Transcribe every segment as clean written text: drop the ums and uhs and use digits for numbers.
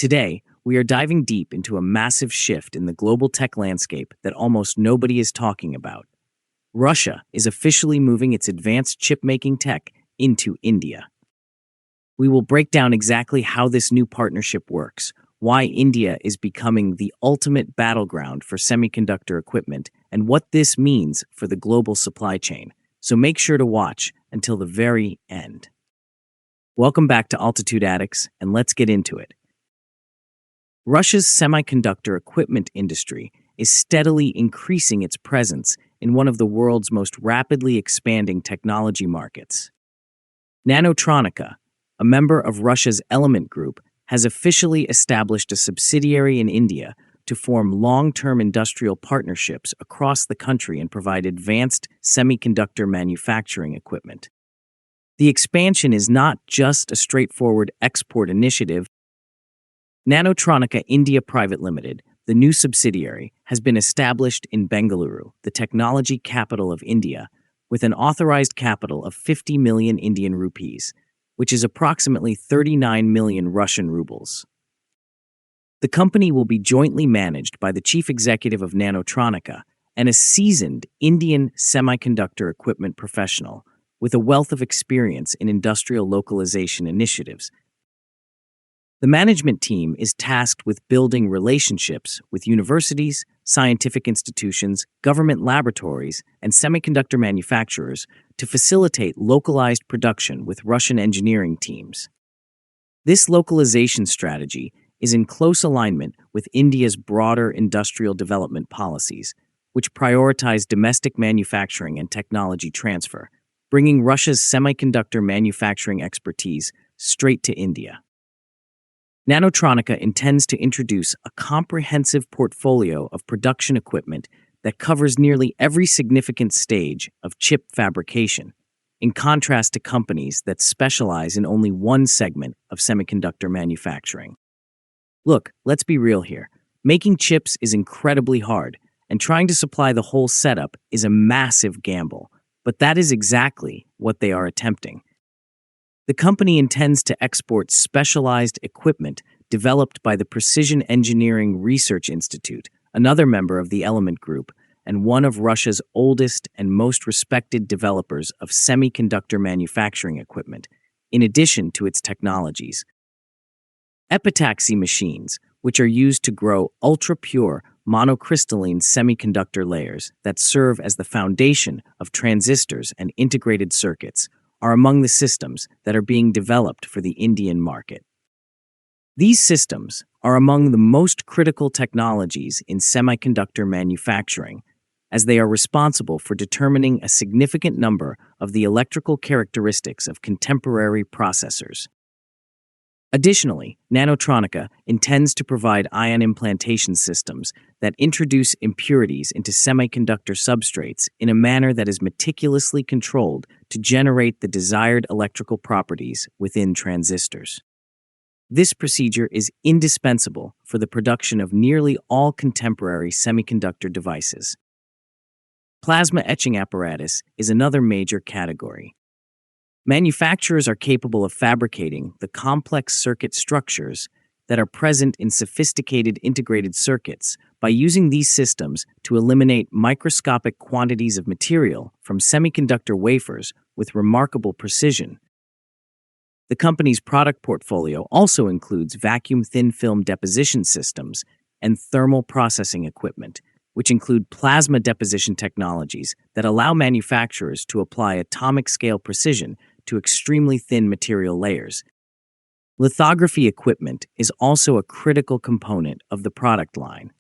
Today, we are diving deep into a massive shift in the global tech landscape that almost nobody is talking about. Russia is officially moving its advanced chip-making tech into India. We will break down exactly how this new partnership works, why India is becoming the ultimate battleground for semiconductor equipment, and what this means for the global supply chain. So make sure to watch until the very end. Welcome back to Altitude Addicts, and let's get into it. Russia's semiconductor equipment industry is steadily increasing its presence in one of the world's most rapidly expanding technology markets. Nanotronica, a member of Russia's Element Group, has officially established a subsidiary in India to form long-term industrial partnerships across the country and provide advanced semiconductor manufacturing equipment. The expansion is not just a straightforward export initiative. Nanotronica India Private Limited, the new subsidiary, has been established in Bengaluru, the technology capital of India, with an authorized capital of 50 million Indian rupees, which is approximately 39 million Russian rubles. The company will be jointly managed by the chief executive of Nanotronica and a seasoned Indian semiconductor equipment professional with a wealth of experience in industrial localization initiatives. The management team is tasked with building relationships with universities, scientific institutions, government laboratories, and semiconductor manufacturers to facilitate localized production with Russian engineering teams. This localization strategy is in close alignment with India's broader industrial development policies, which prioritize domestic manufacturing and technology transfer, bringing Russia's semiconductor manufacturing expertise straight to India. Nanotronica intends to introduce a comprehensive portfolio of production equipment that covers nearly every significant stage of chip fabrication, in contrast to companies that specialize in only one segment of semiconductor manufacturing. Look, let's be real here. Making chips is incredibly hard, and trying to supply the whole setup is a massive gamble, but that is exactly what they are attempting. The company intends to export specialized equipment developed by the Precision Engineering Research Institute, another member of the Element Group, and one of Russia's oldest and most respected developers of semiconductor manufacturing equipment, in addition to its technologies. Epitaxy machines, which are used to grow ultra-pure monocrystalline semiconductor layers that serve as the foundation of transistors and integrated circuits, are among the systems that are being developed for the Indian market. These systems are among the most critical technologies in semiconductor manufacturing, as they are responsible for determining a significant number of the electrical characteristics of contemporary processors. Additionally, Nanotronica intends to provide ion implantation systems that introduce impurities into semiconductor substrates in a manner that is meticulously controlled to generate the desired electrical properties within transistors. This procedure is indispensable for the production of nearly all contemporary semiconductor devices. Plasma etching apparatus is another major category. Manufacturers are capable of fabricating the complex circuit structures that are present in sophisticated integrated circuits by using these systems to eliminate microscopic quantities of material from semiconductor wafers with remarkable precision. The company's product portfolio also includes vacuum thin film deposition systems and thermal processing equipment, which include plasma deposition technologies that allow manufacturers to apply atomic-scale precision to extremely thin material layers. Lithography equipment is also a critical component of the product line.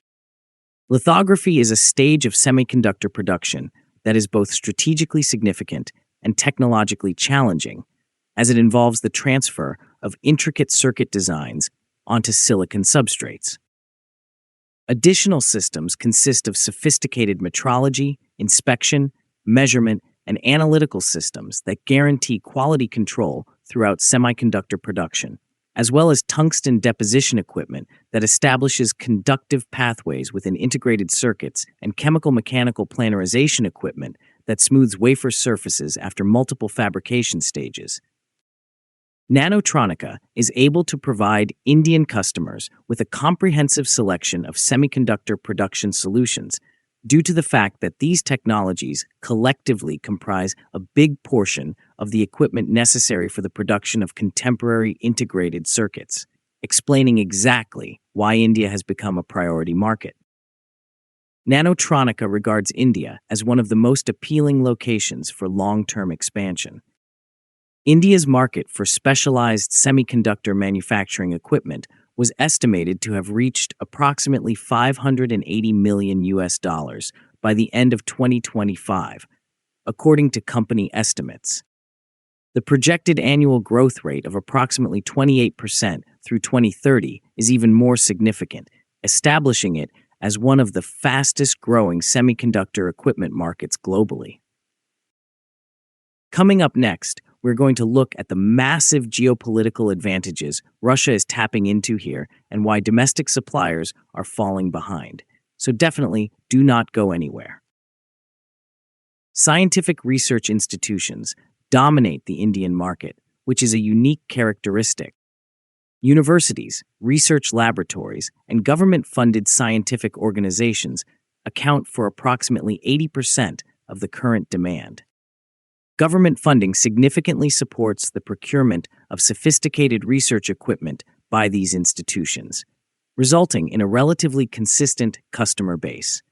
Lithography is a stage of semiconductor production that is both strategically significant and technologically challenging, as it involves the transfer of intricate circuit designs onto silicon substrates. Additional systems consist of sophisticated metrology, inspection, measurement, and analytical systems that guarantee quality control throughout semiconductor production, as well as tungsten deposition equipment that establishes conductive pathways within integrated circuits and chemical-mechanical planarization equipment that smooths wafer surfaces after multiple fabrication stages. Nanotronica is able to provide Indian customers with a comprehensive selection of semiconductor production solutions due to the fact that these technologies collectively comprise a big portion of the equipment necessary for the production of contemporary integrated circuits, explaining exactly why India has become a priority market. Nanotronica regards India as one of the most appealing locations for long-term expansion. India's market for specialized semiconductor manufacturing equipment was estimated to have reached approximately 580 million US dollars by the end of 2025, according to company estimates. The projected annual growth rate of approximately 28% through 2030 is even more significant, establishing it as one of the fastest-growing semiconductor equipment markets globally. Coming up next, we're going to look at the massive geopolitical advantages Russia is tapping into here and why domestic suppliers are falling behind. So definitely do not go anywhere. Scientific research institutions dominate the Indian market, which is a unique characteristic. Universities, research laboratories, and government-funded scientific organizations account for approximately 80% of the current demand. Government funding significantly supports the procurement of sophisticated research equipment by these institutions, resulting in a relatively consistent customer base.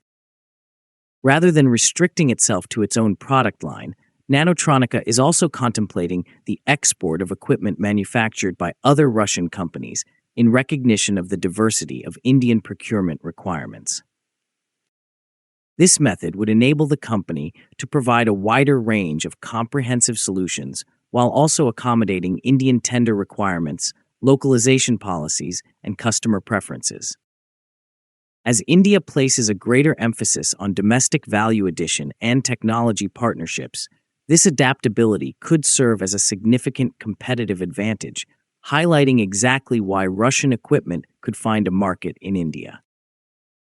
Rather than restricting itself to its own product line, Nanotronica is also contemplating the export of equipment manufactured by other Russian companies in recognition of the diversity of Indian procurement requirements. This method would enable the company to provide a wider range of comprehensive solutions while also accommodating Indian tender requirements, localization policies, and customer preferences. As India places a greater emphasis on domestic value addition and technology partnerships, this adaptability could serve as a significant competitive advantage, highlighting exactly why Russian equipment could find a market in India.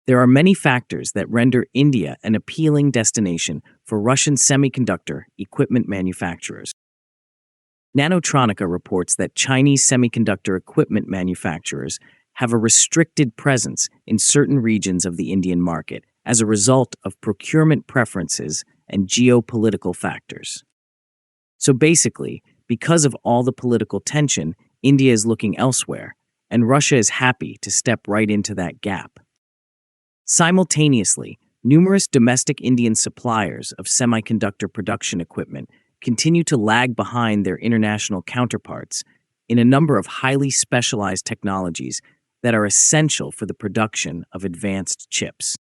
There are many factors that render India an appealing destination for Russian semiconductor equipment manufacturers. Nanotronica reports that Chinese semiconductor equipment manufacturers have a restricted presence in certain regions of the Indian market as a result of procurement preferences and geopolitical factors. So basically, because of all the political tension, India is looking elsewhere, and Russia is happy to step right into that gap. Simultaneously, numerous domestic Indian suppliers of semiconductor production equipment continue to lag behind their international counterparts in a number of highly specialized technologies that are essential for the production of advanced chips.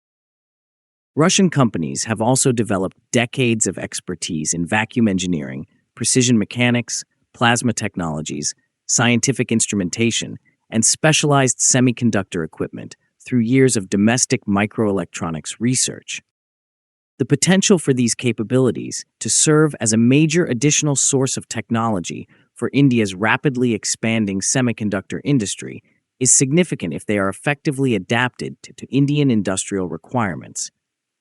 Russian companies have also developed decades of expertise in vacuum engineering, precision mechanics, plasma technologies, scientific instrumentation, and specialized semiconductor equipment through years of domestic microelectronics research. The potential for these capabilities to serve as a major additional source of technology for India's rapidly expanding semiconductor industry is significant if they are effectively adapted to Indian industrial requirements,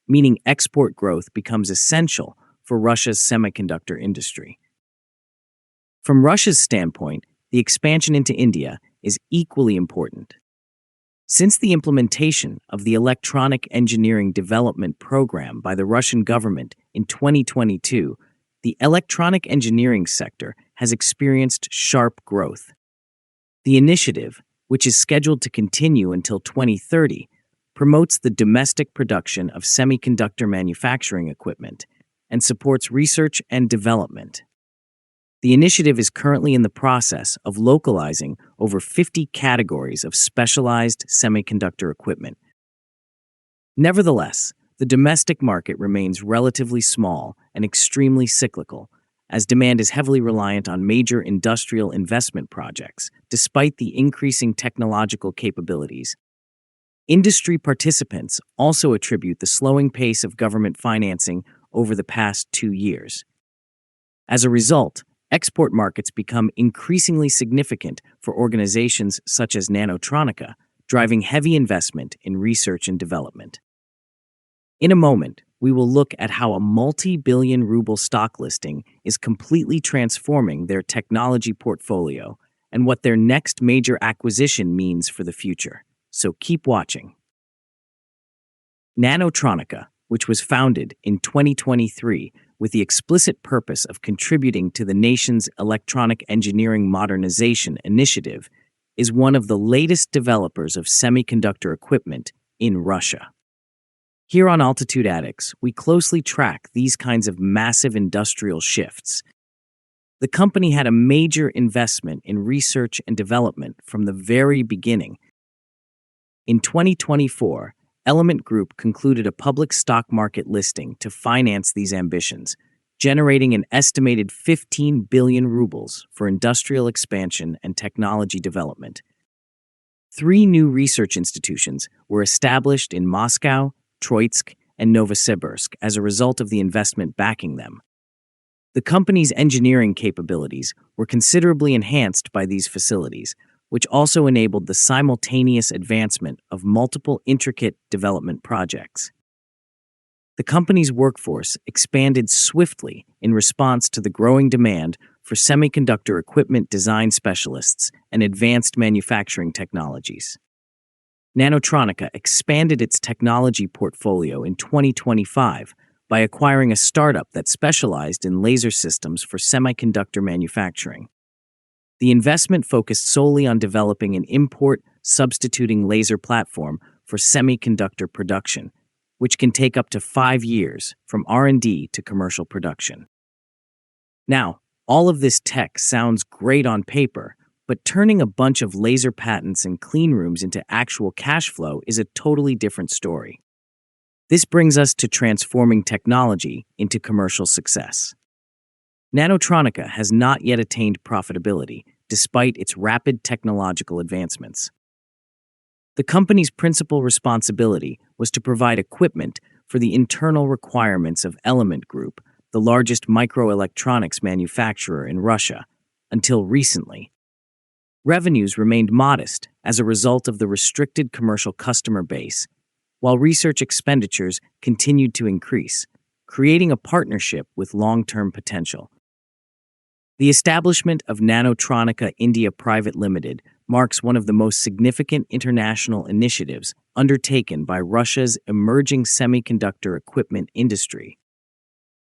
meaning export growth becomes essential for Russia's semiconductor industry. From Russia's standpoint, the expansion into India is equally important. Since the implementation of the Electronic Engineering Development Program by the Russian government in 2022, the electronic engineering sector has experienced sharp growth. The initiative, which is scheduled to continue until 2030, promotes the domestic production of semiconductor manufacturing equipment and supports research and development. The initiative is currently in the process of localizing over 50 categories of specialized semiconductor equipment. Nevertheless, the domestic market remains relatively small and extremely cyclical, as demand is heavily reliant on major industrial investment projects, despite the increasing technological capabilities. Industry participants also attribute the slowing pace of government financing over the past 2 years. As a result, export markets become increasingly significant for organizations such as Nanotronica, driving heavy investment in research and development. In a moment, we will look at how a multi-billion ruble stock listing is completely transforming their technology portfolio and what their next major acquisition means for the future. So keep watching. Nanotronica, which was founded in 2023 with the explicit purpose of contributing to the nation's electronic engineering modernization initiative, is one of the latest developers of semiconductor equipment in Russia. Here on Altitude Addicts, we closely track these kinds of massive industrial shifts. The company had a major investment in research and development from the very beginning. In 2024, Element Group concluded a public stock market listing to finance these ambitions, generating an estimated 15 billion rubles for industrial expansion and technology development. 3 new research institutions were established in Moscow, Troitsk, and Novosibirsk as a result of the investment backing them. The company's engineering capabilities were considerably enhanced by these facilities, which also enabled the simultaneous advancement of multiple intricate development projects. The company's workforce expanded swiftly in response to the growing demand for semiconductor equipment design specialists and advanced manufacturing technologies. Nanotronica expanded its technology portfolio in 2025 by acquiring a startup that specialized in laser systems for semiconductor manufacturing. The investment focused solely on developing an import-substituting laser platform for semiconductor production, which can take up to 5 years from R&D to commercial production. Now, all of this tech sounds great on paper, but turning a bunch of laser patents and clean rooms into actual cash flow is a totally different story. This brings us to transforming technology into commercial success. Nanotronica has not yet attained profitability, despite its rapid technological advancements. The company's principal responsibility was to provide equipment for the internal requirements of Element Group, the largest microelectronics manufacturer in Russia, until recently. Revenues remained modest as a result of the restricted commercial customer base, while research expenditures continued to increase, creating a partnership with long-term potential. The establishment of Nanotronica India Private Limited marks one of the most significant international initiatives undertaken by Russia's emerging semiconductor equipment industry.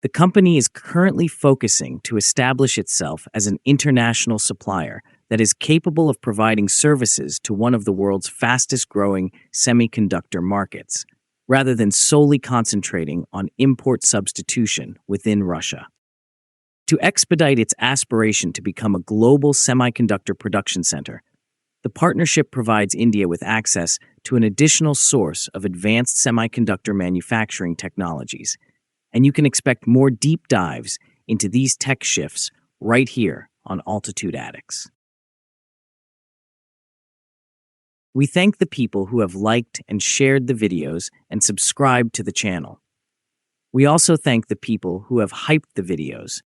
The company is currently focusing to establish itself as an international supplier that is capable of providing services to one of the world's fastest-growing semiconductor markets, rather than solely concentrating on import substitution within Russia. To expedite its aspiration to become a global semiconductor production center, the partnership provides India with access to an additional source of advanced semiconductor manufacturing technologies, and you can expect more deep dives into these tech shifts right here on Altitude Addicts. We thank the people who have liked and shared the videos and subscribed to the channel. We also thank the people who have hyped the videos